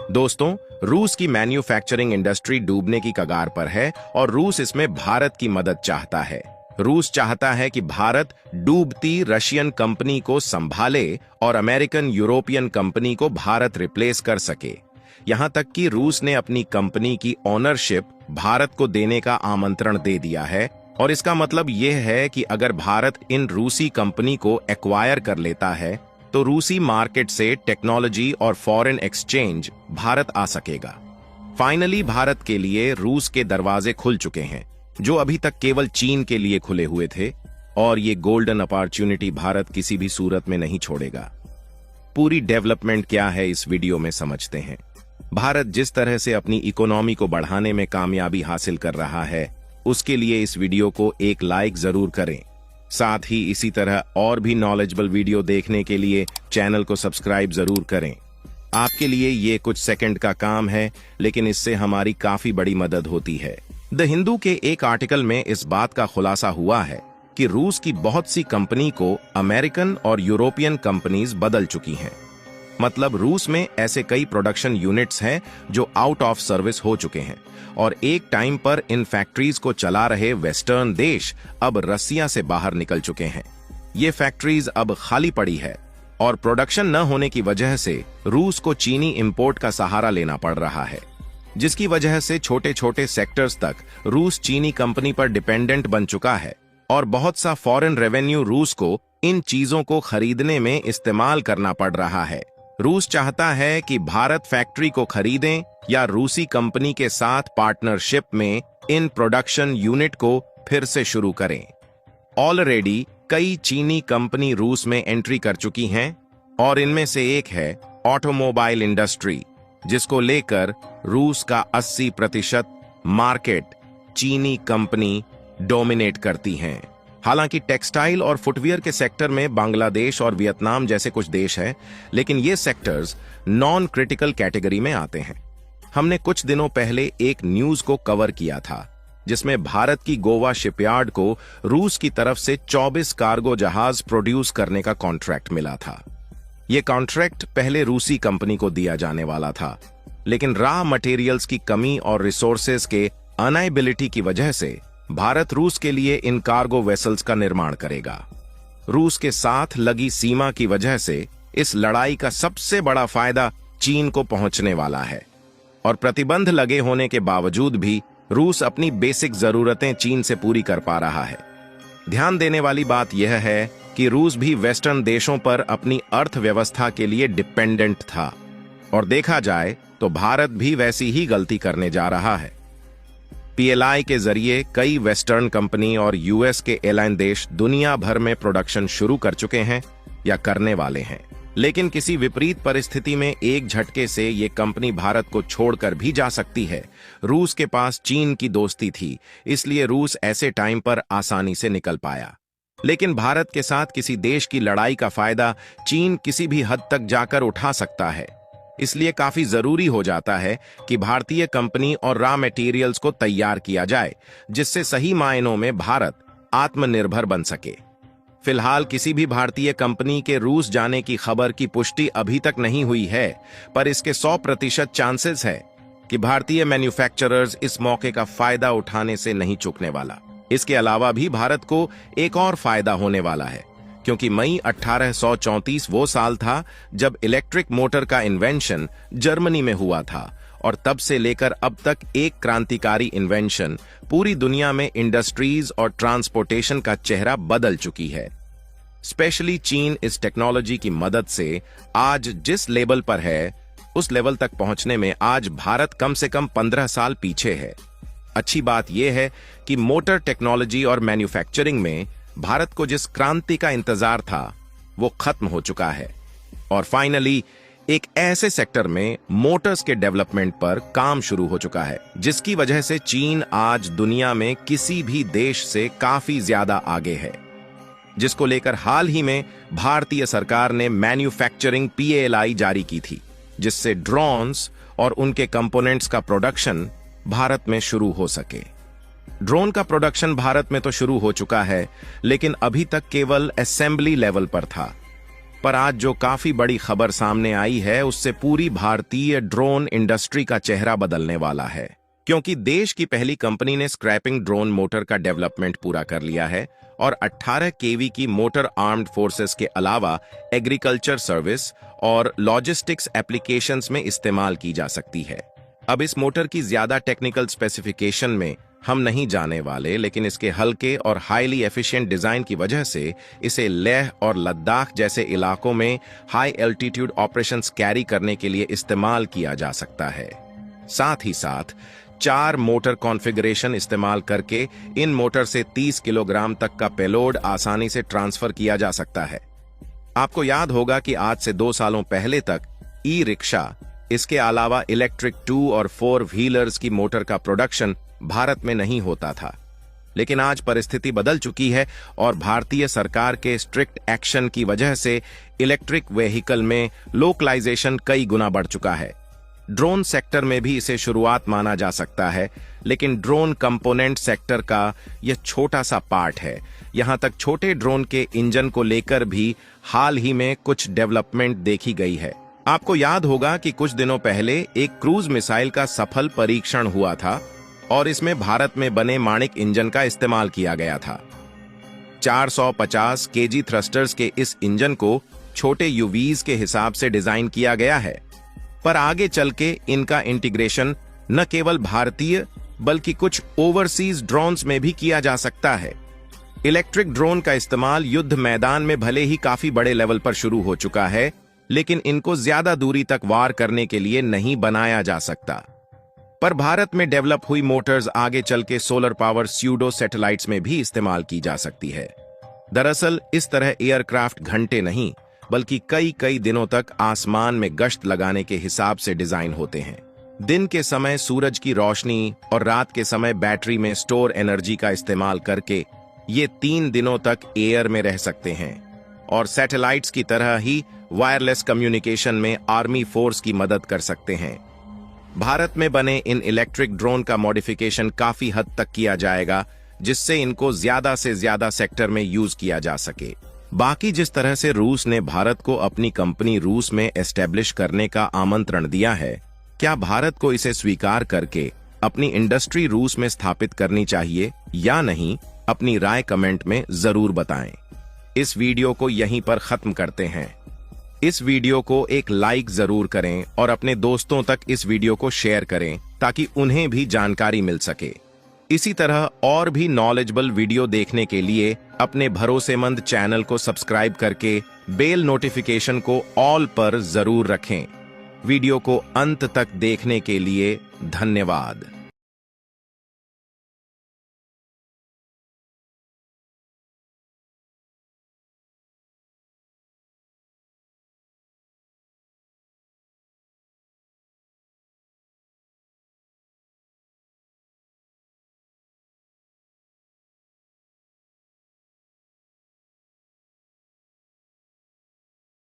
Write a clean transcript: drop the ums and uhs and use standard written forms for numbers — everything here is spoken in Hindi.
दोस्तों, रूस की मैन्युफैक्चरिंग इंडस्ट्री डूबने की कगार पर है और रूस इसमें भारत की मदद चाहता है। रूस चाहता है कि भारत डूबती रशियन कंपनी को संभाले और अमेरिकन यूरोपियन कंपनी को भारत रिप्लेस कर सके। यहां तक कि रूस ने अपनी कंपनी की ओनरशिप भारत को देने का आमंत्रण दे दिया है और इसका मतलब यह है कि अगर भारत इन रूसी कंपनी को एक्वायर कर लेता है तो रूसी मार्केट से टेक्नोलॉजी और फॉरेन एक्सचेंज भारत आ सकेगा। फाइनली भारत के लिए रूस के दरवाजे खुल चुके हैं, जो अभी तक केवल चीन के लिए खुले हुए थे, और ये गोल्डन अपॉर्चुनिटी भारत किसी भी सूरत में नहीं छोड़ेगा। पूरी डेवलपमेंट क्या है इस वीडियो में समझते हैं। भारत जिस तरह से अपनी इकोनॉमी को बढ़ाने में कामयाबी हासिल कर रहा है, उसके लिए इस वीडियो को एक लाइक जरूर करें। साथ ही इसी तरह और भी नॉलेजेबल वीडियो देखने के लिए चैनल को सब्सक्राइब जरूर करें। आपके लिए ये कुछ सेकंड का काम है, लेकिन इससे हमारी काफी बड़ी मदद होती है। द हिंदू के एक आर्टिकल में इस बात का खुलासा हुआ है कि रूस की बहुत सी कंपनी को अमेरिकन और यूरोपियन कंपनीज बदल चुकी हैं। मतलब रूस में ऐसे कई प्रोडक्शन यूनिट्स हैं जो आउट ऑफ सर्विस हो चुके हैं और एक टाइम पर इन फैक्ट्रीज को चला रहे वेस्टर्न देश अब रसिया से बाहर निकल चुके हैं। ये फैक्ट्रीज अब खाली पड़ी है और प्रोडक्शन न होने की वजह से रूस को चीनी इंपोर्ट का सहारा लेना पड़ रहा है, जिसकी वजह से छोटे छोटे सेक्टर्स तक रूस चीनी कंपनी पर डिपेंडेंट बन चुका है और बहुत सा फॉरेन रेवेन्यू रूस को इन चीजों को खरीदने में इस्तेमाल करना पड़ रहा है। रूस चाहता है कि भारत फैक्ट्री को खरीदें या रूसी कंपनी के साथ पार्टनरशिप में इन प्रोडक्शन यूनिट को फिर से शुरू करें। ऑलरेडी कई चीनी कंपनी रूस में एंट्री कर चुकी हैं और इनमें से एक है ऑटोमोबाइल इंडस्ट्री, जिसको लेकर रूस का 80% मार्केट चीनी कंपनी डोमिनेट करती हैं। हालांकि टेक्सटाइल और फुटवियर के सेक्टर में बांग्लादेश और वियतनाम जैसे कुछ देश हैं, लेकिन ये सेक्टर्स नॉन क्रिटिकल कैटेगरी में आते हैं। हमने कुछ दिनों पहले एक न्यूज को कवर किया था जिसमें भारत की गोवा शिपयार्ड को रूस की तरफ से 24 कार्गो जहाज प्रोड्यूस करने का कॉन्ट्रैक्ट मिला था। यह कॉन्ट्रैक्ट पहले रूसी कंपनी को दिया जाने वाला था, लेकिन रॉ मटेरियल्स की कमी और रिसोर्सेज के अनएबिलिटी की वजह से भारत रूस के लिए इन कार्गो वेसल्स का निर्माण करेगा। रूस के साथ लगी सीमा की वजह से इस लड़ाई का सबसे बड़ा फायदा चीन को पहुंचने वाला है और प्रतिबंध लगे होने के बावजूद भी रूस अपनी बेसिक जरूरतें चीन से पूरी कर पा रहा है। ध्यान देने वाली बात यह है कि रूस भी वेस्टर्न देशों पर अपनी अर्थव्यवस्था के लिए डिपेंडेंट था और देखा जाए तो भारत भी वैसी ही गलती करने जा रहा है। पीएलआई के जरिए कई वेस्टर्न कंपनी और यूएस के एलाइन देश दुनिया भर में प्रोडक्शन शुरू कर चुके हैं या करने वाले हैं, लेकिन किसी विपरीत परिस्थिति में एक झटके से ये कंपनी भारत को छोड़कर भी जा सकती है। रूस के पास चीन की दोस्ती थी, इसलिए रूस ऐसे टाइम पर आसानी से निकल पाया, लेकिन भारत के साथ किसी देश की लड़ाई का फायदा चीन किसी भी हद तक जाकर उठा सकता है। इसलिए काफी जरूरी हो जाता है कि भारतीय कंपनी और रॉ मटेरियल्स को तैयार किया जाए, जिससे सही मायनों में भारत आत्मनिर्भर बन सके। फिलहाल किसी भी भारतीय कंपनी के रूस जाने की खबर की पुष्टि अभी तक नहीं हुई है, पर इसके 100% चांसेस है कि भारतीय मैन्युफैक्चरर्स इस मौके का फायदा उठाने से नहीं चूकने वाला। इसके अलावा भी भारत को एक और फायदा होने वाला है, क्योंकि मई 1834 वो साल था जब इलेक्ट्रिक मोटर का इन्वेंशन जर्मनी में हुआ था और तब से लेकर अब तक एक क्रांतिकारी इन्वेंशन पूरी दुनिया में इंडस्ट्रीज और ट्रांसपोर्टेशन का चेहरा बदल चुकी है। स्पेशली चीन इस टेक्नोलॉजी की मदद से आज जिस लेवल पर है, उस लेवल तक पहुंचने में आज भारत कम से कम 15 साल पीछे है। अच्छी बात यह है कि मोटर टेक्नोलॉजी और मैन्युफैक्चरिंग में भारत को जिस क्रांति का इंतजार था वो खत्म हो चुका है और फाइनली एक ऐसे सेक्टर में मोटर्स के डेवलपमेंट पर काम शुरू हो चुका है, जिसकी वजह से चीन आज दुनिया में किसी भी देश से काफी ज्यादा आगे है, जिसको लेकर हाल ही में भारतीय सरकार ने मैन्युफैक्चरिंग पीएलआई जारी की थी, जिससे ड्रोन्स और उनके कंपोनेंट्स का प्रोडक्शन भारत में शुरू हो सके। ड्रोन का प्रोडक्शन भारत में तो शुरू हो चुका है, लेकिन अभी तक केवल असेंबली लेवल पर था। पर आज जो काफी बड़ी खबर सामने आई है उससे पूरी भारतीय ड्रोन इंडस्ट्री का चेहरा बदलने वाला है, क्योंकि देश की पहली कंपनी ने स्क्रैपिंग ड्रोन मोटर का डेवलपमेंट पूरा कर लिया है और 18 केवी की मोटर आर्म्ड फोर्सेस के अलावा एग्रीकल्चर सर्विस और लॉजिस्टिक्स एप्लीकेशंस में इस्तेमाल की जा सकती है। अब इस मोटर की ज्यादा टेक्निकल स्पेसिफिकेशन में हम नहीं जाने वाले, लेकिन इसके हल्के और हाईली एफिशिएंट डिजाइन की वजह से इसे लेह और लद्दाख जैसे इलाकों में हाई एल्टीट्यूड ऑपरेशंस कैरी करने के लिए इस्तेमाल किया जा सकता है। साथ ही साथ 4 मोटर कॉन्फ़िगरेशन इस्तेमाल करके इन मोटर से 30 किलोग्राम तक का पेलोड आसानी से ट्रांसफर किया जा सकता है। आपको याद होगा कि आज से 2 सालों पहले तक ई रिक्शा, इसके अलावा इलेक्ट्रिक 2 और 4 व्हीलर्स की मोटर का प्रोडक्शन भारत में नहीं होता था, लेकिन आज परिस्थिति बदल चुकी है और भारतीय सरकार के स्ट्रिक्ट एक्शन की वजह से इलेक्ट्रिक व्हीकल में लोकलाइजेशन कई गुना बढ़ चुका है। ड्रोन सेक्टर में भी इसे शुरुआत माना जा सकता है, लेकिन ड्रोन कंपोनेंट सेक्टर का यह छोटा सा पार्ट है। यहां तक छोटे ड्रोन के इंजन को लेकर भी हाल ही में कुछ डेवलपमेंट देखी गई है। आपको याद होगा कि कुछ दिनों पहले एक क्रूज मिसाइल का सफल परीक्षण हुआ था और इसमें भारत में बने माणिक इंजन का इस्तेमाल किया गया था। 450 केजी थ्रस्टर्स के इस इंजन को छोटे यूवीज के हिसाब से डिजाइन किया गया है, पर आगे चल के इनका इंटीग्रेशन न केवल भारतीय बल्कि कुछ ओवरसीज ड्रोन्स में भी किया जा सकता है। इलेक्ट्रिक ड्रोन का इस्तेमाल युद्ध मैदान में भले ही काफी बड़े लेवल पर शुरू हो चुका है, लेकिन इनको ज्यादा दूरी तक वार करने के लिए नहीं बनाया जा सकता। पर भारत में डेवलप हुई मोटर्स आगे चल के सोलर पावर स्यूडो सैटेलाइट्स में भी इस्तेमाल की जा सकती है। दरअसल इस तरह एयरक्राफ्ट घंटे नहीं बल्कि कई दिनों तक आसमान में गश्त लगाने के हिसाब से डिजाइन होते हैं। दिन के समय सूरज की रोशनी और रात के समय बैटरी में स्टोर एनर्जी का इस्तेमाल करके ये 3 दिनों तक एयर में रह सकते हैं और सैटेलाइट्स की तरह ही वायरलेस कम्युनिकेशन में आर्मी फोर्स की मदद कर सकते हैं। भारत में बने इन इलेक्ट्रिक ड्रोन का मॉडिफिकेशन काफी हद तक किया जाएगा, जिससे इनको ज्यादा से ज्यादा सेक्टर में यूज किया जा सके। बाकी जिस तरह से रूस ने भारत को अपनी कंपनी रूस में एस्टेब्लिश करने का आमंत्रण दिया है, क्या भारत को इसे स्वीकार करके अपनी इंडस्ट्री रूस में स्थापित करनी चाहिए या नहीं? अपनी राय कमेंट में जरूर बताएं। इस वीडियो को यहीं पर खत्म करते हैं। इस वीडियो को एक लाइक जरूर करें और अपने दोस्तों तक इस वीडियो को शेयर करें ताकि उन्हें भी जानकारी मिल सके। इसी तरह और भी नॉलेजेबल वीडियो देखने के लिए अपने भरोसेमंद चैनल को सब्सक्राइब करके बेल नोटिफिकेशन को ऑल पर जरूर रखें। वीडियो को अंत तक देखने के लिए धन्यवाद।